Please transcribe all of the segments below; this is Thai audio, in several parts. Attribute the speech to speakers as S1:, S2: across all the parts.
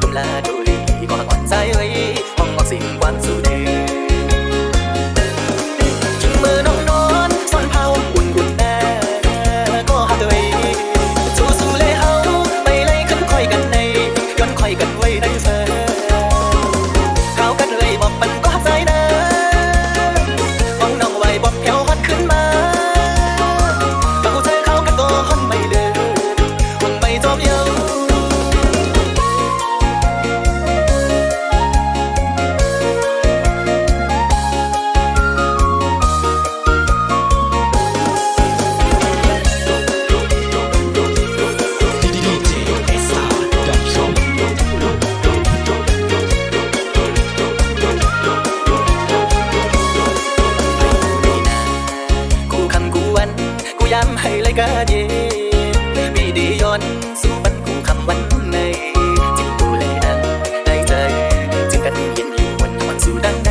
S1: ตุ้มลาโดลีก็หักอ่อนใจไว้ห้องออกสิ่งความสู้ดื้อจึงมือน้องนอนซ่อนเผาอุ่นอุ่นแน่ก็หักไว้สู้สู้เลยเอาไปเลยขึ้นคอยกันในย้อนคอยกันไว้ได้เธอเขากันเลยบอกมันก็หักใจนะห้องน้องไว้บอกแถวฮอดขึ้นมาเขาเธอเขากันตัวห้องไม่เดินห้องไม่จบเยอะย้ำให้เลยก็ดีมีดีย้อนสู่บันคู่คำวันในจึงดูแลนั้นได้ใจจึงกันเย็นอยู่วันวันสู่ดังใน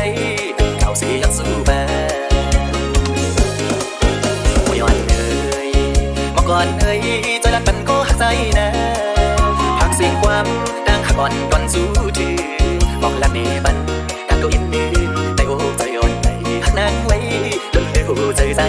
S1: ตั้งเก่าเสียงสู่บ้านโอ้ยวันเอ้ยเมื่อก่อนเอ้ยใจรักมันก็หักใจนะพักเสียงความดังหักอ่อนก่อนสู้ถือบอกรักเนบันดังก็อินดื้อแต่โอ้ใจอ่อนไหนหักนางไว้โดนเธอใจใจ